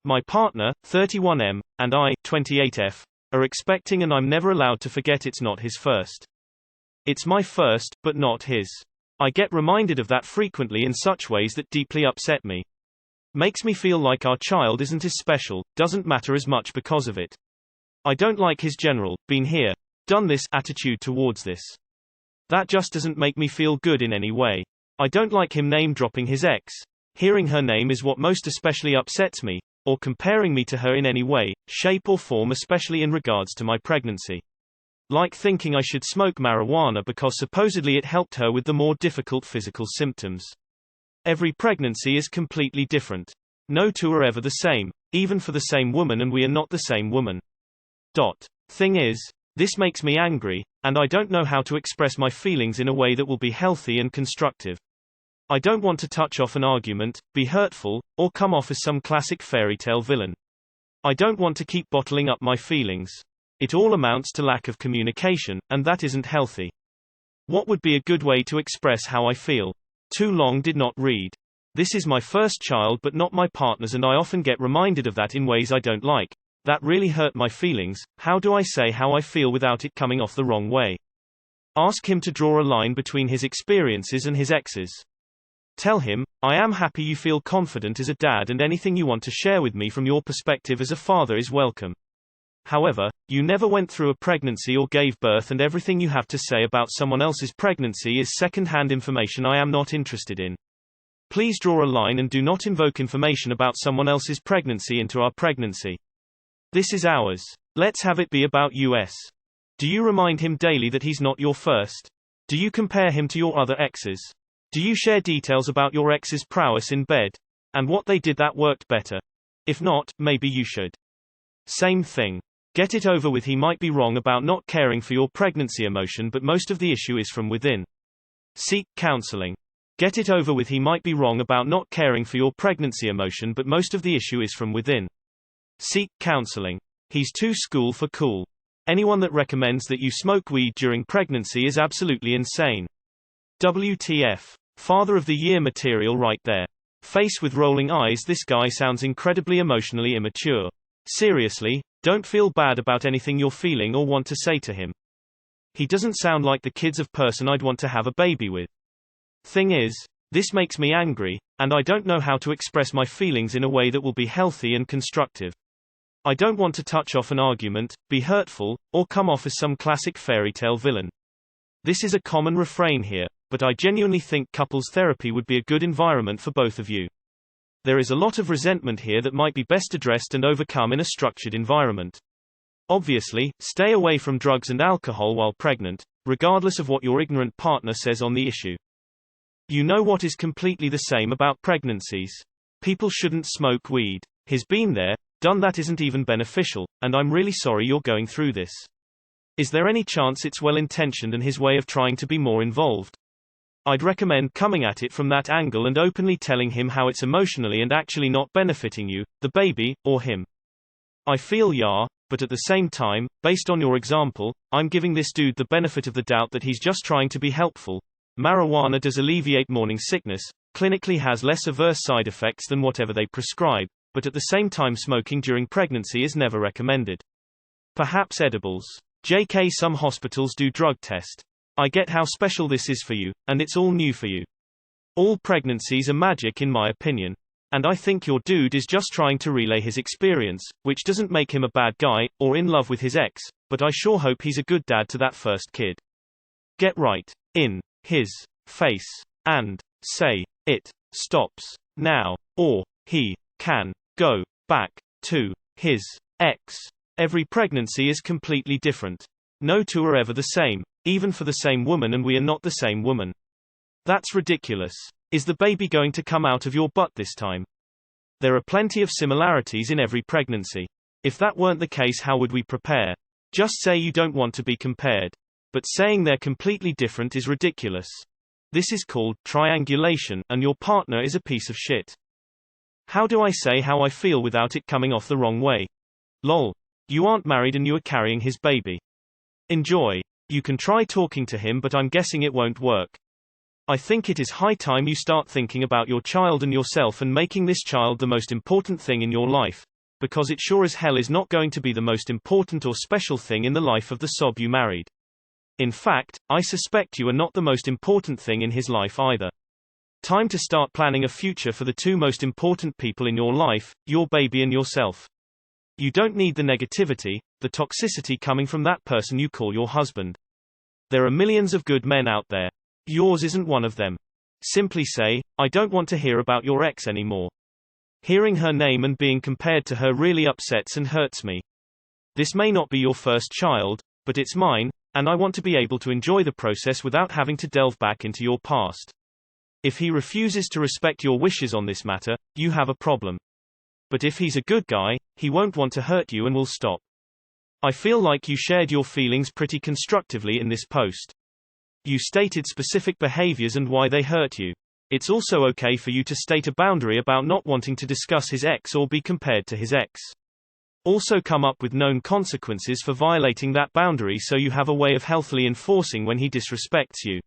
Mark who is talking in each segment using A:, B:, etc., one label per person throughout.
A: My partner, 31M, and I, 28F, are expecting and I'm never allowed to forget it's not his first. It's my first, but not his. I get reminded of that frequently in such ways that deeply upset me. Makes me feel like our child isn't as special, doesn't matter as much because of it. I don't like his general, been here, done this attitude towards this. That just doesn't make me feel good in any way. I don't like him name-dropping his ex. Hearing her name is what most especially upsets me, or comparing me to her in any way, shape or form, especially in regards to my pregnancy. Like thinking I should smoke marijuana because supposedly it helped her with the more difficult physical symptoms. Every pregnancy is completely different. No two are ever the same, even for the same woman, and we are not the same woman. Thing is, this makes me angry, and I don't know how to express my feelings in a way that will be healthy and constructive. I don't want to touch off an argument, be hurtful, or come off as some classic fairy tale villain. I don't want to keep bottling up my feelings. It all amounts to lack of communication, and that isn't healthy. What would be a good way to express how I feel? Too long did not read. This is my first child but not my partner's, and I often get reminded of that in ways I don't like. That really hurt my feelings. How do I say how I feel without it coming off the wrong way? Ask him to draw a line between his experiences and his ex's. Tell him, I am happy you feel confident as a dad, and anything you want to share with me from your perspective as a father is welcome. However, you never went through a pregnancy or gave birth, and everything you have to say about someone else's pregnancy is second-hand information I am not interested in. Please draw a line and do not invoke information about someone else's pregnancy into our pregnancy. This is ours. Let's have it be about us. Do you remind him daily that he's not your first? Do you compare him to your other exes? Do you share details about your ex's prowess in bed? And what they did that worked better? If not, maybe you should. Same thing. Get it over with. He might be wrong about not caring for your pregnancy emotion, but most of the issue is from within. Seek counseling. Get it over with. He might be wrong about not caring for your pregnancy emotion, but most of the issue is from within. Seek counseling. He's too school for cool. Anyone that recommends that you smoke weed during pregnancy is absolutely insane. WTF. Father of the Year material right there. Face with rolling eyes. This guy sounds incredibly emotionally immature. Seriously, don't feel bad about anything you're feeling or want to say to him. He doesn't sound like the kids of person I'd want to have a baby with. Thing is, this makes me angry, and I don't know how to express my feelings in a way that will be healthy and constructive. I don't want to touch off an argument, be hurtful, or come off as some classic fairy tale villain. This is a common refrain here, but I genuinely think couples therapy would be a good environment for both of you. There is a lot of resentment here that might be best addressed and overcome in a structured environment. Obviously, stay away from drugs and alcohol while pregnant, regardless of what your ignorant partner says on the issue. You know what is completely the same about pregnancies? People shouldn't smoke weed. He's been there, done that, isn't even beneficial, and I'm really sorry you're going through this. Is there any chance it's well-intentioned and his way of trying to be more involved? I'd recommend coming at it from that angle and openly telling him how it's emotionally and actually not benefiting you, the baby, or him. I feel but at the same time, based on your example, I'm giving this dude the benefit of the doubt that he's just trying to be helpful. Marijuana does alleviate morning sickness, clinically has less adverse side effects than whatever they prescribe, but at the same time smoking during pregnancy is never recommended. Perhaps edibles. JK, some hospitals do drug test. I get how special this is for you, and it's all new for you. All pregnancies are magic in my opinion. And I think your dude is just trying to relay his experience, which doesn't make him a bad guy, or in love with his ex, but I sure hope he's a good dad to that first kid. Get right in his face and say it stops now, or he can go back to his ex. Every pregnancy is completely different. No two are ever the same, even for the same woman, and we are not the same woman. That's ridiculous. Is the baby going to come out of your butt this time? There are plenty of similarities in every pregnancy. If that weren't the case, how would we prepare? Just say you don't want to be compared. But saying they're completely different is ridiculous. This is called triangulation, and your partner is a piece of shit. How do I say how I feel without it coming off the wrong way? Lol. You aren't married and you are carrying his baby. Enjoy. You can try talking to him, but I'm guessing it won't work. I think it is high time you start thinking about your child and yourself and making this child the most important thing in your life. because it sure as hell is not going to be the most important or special thing in the life of the sob you married. In fact, I suspect you are not the most important thing in his life either. Time to start planning a future for the two most important people in your life, your baby and yourself. You don't need the negativity, the toxicity coming from that person you call your husband. There are millions of good men out there. Yours isn't one of them. Simply say, I don't want to hear about your ex anymore. Hearing her name and being compared to her really upsets and hurts me. This may not be your first child, but it's mine, and I want to be able to enjoy the process without having to delve back into your past. If he refuses to respect your wishes on this matter, you have a problem. But if he's a good guy, he won't want to hurt you and will stop. I feel like you shared your feelings pretty constructively in this post. You stated specific behaviors and why they hurt you. It's also okay for you to state a boundary about not wanting to discuss his ex or be compared to his ex. Also come up with known consequences for violating that boundary so you have a way of healthily enforcing when he disrespects you.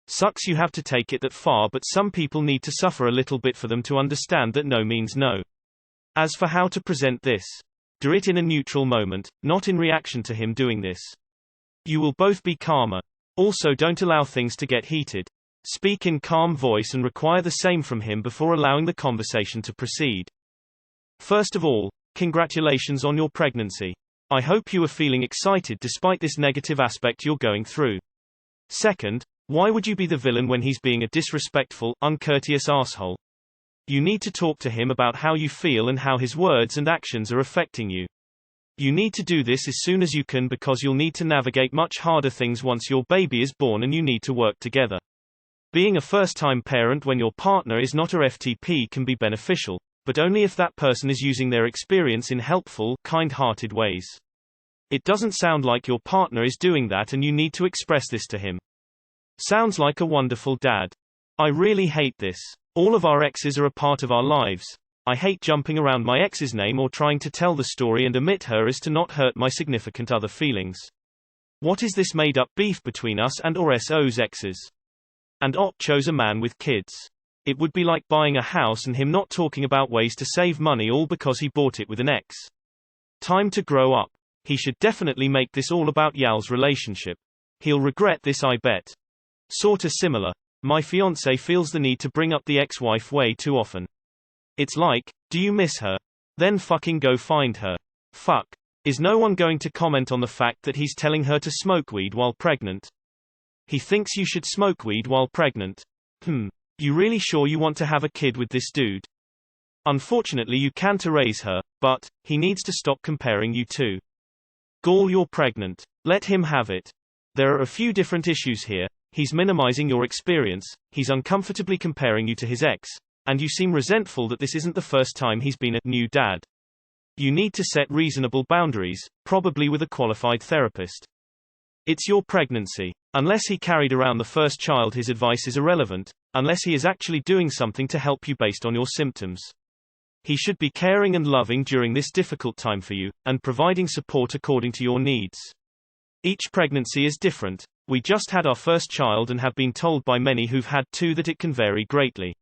A: Sucks you have to take it that far, but some people need to suffer a little bit for them to understand that no means no. As for how to present this, do it in a neutral moment, not in reaction to him doing this. You will both be calmer. Also, don't allow things to get heated. Speak in calm voice and require the same from him before allowing the conversation to proceed. First of all, congratulations on your pregnancy. I hope you are feeling excited despite this negative aspect you're going through. Second, why would you be the villain when he's being a disrespectful, uncourteous asshole? You need to talk to him about how you feel and how his words and actions are affecting you. You need to do this as soon as you can because you'll need to navigate much harder things once your baby is born and you need to work together. Being a first-time parent when your partner is not a FTP can be beneficial, but only if that person is using their experience in helpful, kind-hearted ways. It doesn't sound like your partner is doing that and you need to express this to him. Sounds like a wonderful dad. I really hate this. All of our exes are a part of our lives. I hate jumping around my ex's name or trying to tell the story and omit her as to not hurt my significant other feelings. What is this made-up beef between us and or SO's exes? And Op chose a man with kids. It would be like buying a house and him not talking about ways to save money all because he bought it with an ex. Time to grow up. He should definitely make this all about y'all's relationship. He'll regret this, I bet. Sorta similar. My fiancé feels the need to bring up the ex-wife way too often. It's like, do you miss her? Then fucking go find her. Fuck. Is no one going to comment on the fact that he's telling her to smoke weed while pregnant? He thinks you should smoke weed while pregnant. You really sure you want to have a kid with this dude? Unfortunately you can't erase her, but he needs to stop comparing you to. Gall, you're pregnant. Let him have it. There are a few different issues here. He's minimizing your experience, he's uncomfortably comparing you to his ex, and you seem resentful that this isn't the first time he's been a new dad. You need to set reasonable boundaries, probably with a qualified therapist. It's your pregnancy. Unless he carried around the first child, his advice is irrelevant, unless he is actually doing something to help you based on your symptoms. He should be caring and loving during this difficult time for you, and providing support according to your needs. Each pregnancy is different. We just had our first child and have been told by many who've had two that it can vary greatly.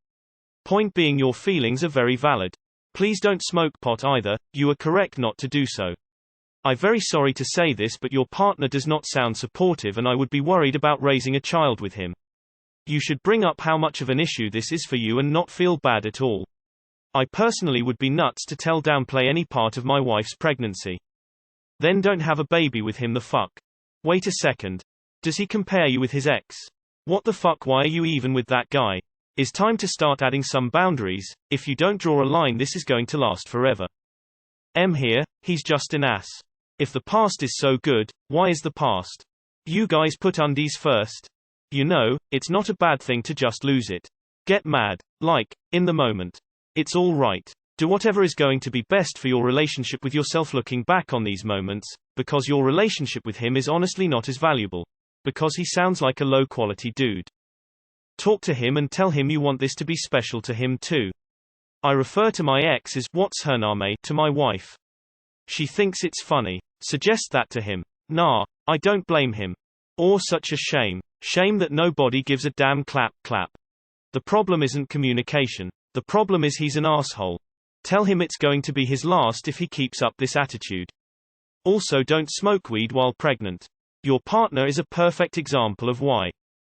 A: Point being, your feelings are very valid. Please don't smoke pot either, you are correct not to do so. I'm very sorry to say this, but your partner does not sound supportive and I would be worried about raising a child with him. You should bring up how much of an issue this is for you and not feel bad at all. I personally would be nuts to downplay any part of my wife's pregnancy. Then don't have a baby with him, the fuck. Wait a second. Does he compare you with his ex? What the fuck, why are you even with that guy? It's time to start adding some boundaries. If you don't draw a line, this is going to last forever. Here, he's just an ass. If the past is so good, why is the past? You guys put undies first. You know, it's not a bad thing to just lose it. Get mad. Like, in the moment. It's all right. Do whatever is going to be best for your relationship with yourself looking back on these moments, because your relationship with him is honestly not as valuable. Because he sounds like a low-quality dude. Talk to him and tell him you want this to be special to him too. I refer to my ex as what's her name to my wife. She thinks it's funny. Suggest that to him. Nah, I don't blame him. Or such a shame. Shame that nobody gives a damn clap. The problem isn't communication. The problem is he's an asshole. Tell him it's going to be his last if he keeps up this attitude. Also, don't smoke weed while pregnant. Your partner is a perfect example of why.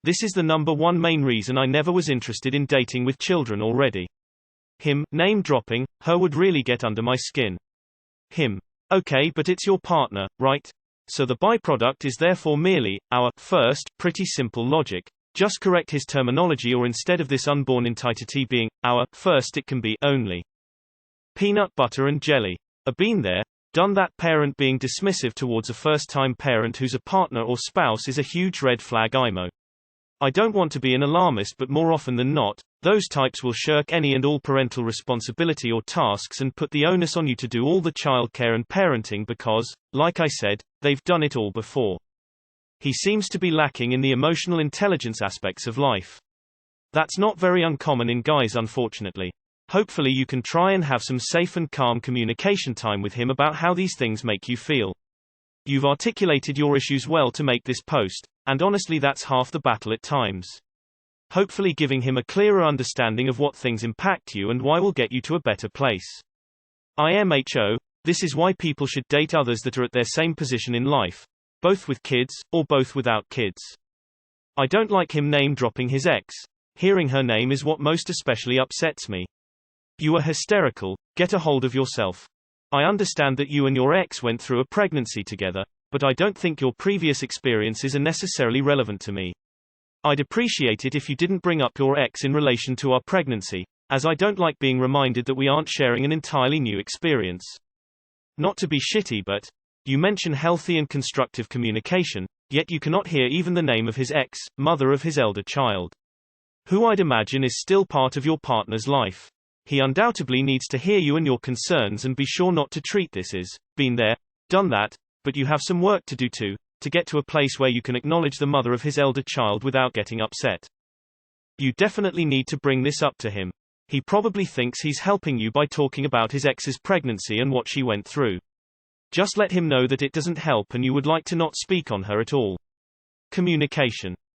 A: This is the number one main reason I never was interested in dating with children already. Him, name dropping, her would really get under my skin. Him. Okay, but it's your partner, right? So the byproduct is therefore merely our first. Pretty simple logic. Just correct his terminology, or instead of this unborn entity being our first, it can be only peanut butter and jelly. A been there, done that. Parent being dismissive towards a first-time parent who's a partner or spouse is a huge red flag. IMO. I don't want to be an alarmist, but more often than not, those types will shirk any and all parental responsibility or tasks and put the onus on you to do all the childcare and parenting because, like I said, they've done it all before. He seems to be lacking in the emotional intelligence aspects of life. That's not very uncommon in guys, unfortunately. Hopefully you can try and have some safe and calm communication time with him about how these things make you feel. You've articulated your issues well to make this post, and honestly that's half the battle at times. Hopefully giving him a clearer understanding of what things impact you and why will get you to a better place. IMHO, this is why people should date others that are at their same position in life, both with kids, or both without kids. I don't like him name dropping his ex. Hearing her name is what most especially upsets me. You are hysterical, get a hold of yourself. I understand that you and your ex went through a pregnancy together, but I don't think your previous experiences are necessarily relevant to me. I'd appreciate it if you didn't bring up your ex in relation to our pregnancy, as I don't like being reminded that we aren't sharing an entirely new experience. Not to be shitty, but you mention healthy and constructive communication, yet you cannot hear even the name of his ex, mother of his elder child, who I'd imagine is still part of your partner's life. He undoubtedly needs to hear you and your concerns, and be sure not to treat this as been there, done that, but you have some work to do too, to get to a place where you can acknowledge the mother of his elder child without getting upset. You definitely need to bring this up to him. He probably thinks he's helping you by talking about his ex's pregnancy and what she went through. Just let him know that it doesn't help and you would like to not speak on her at all. Communication.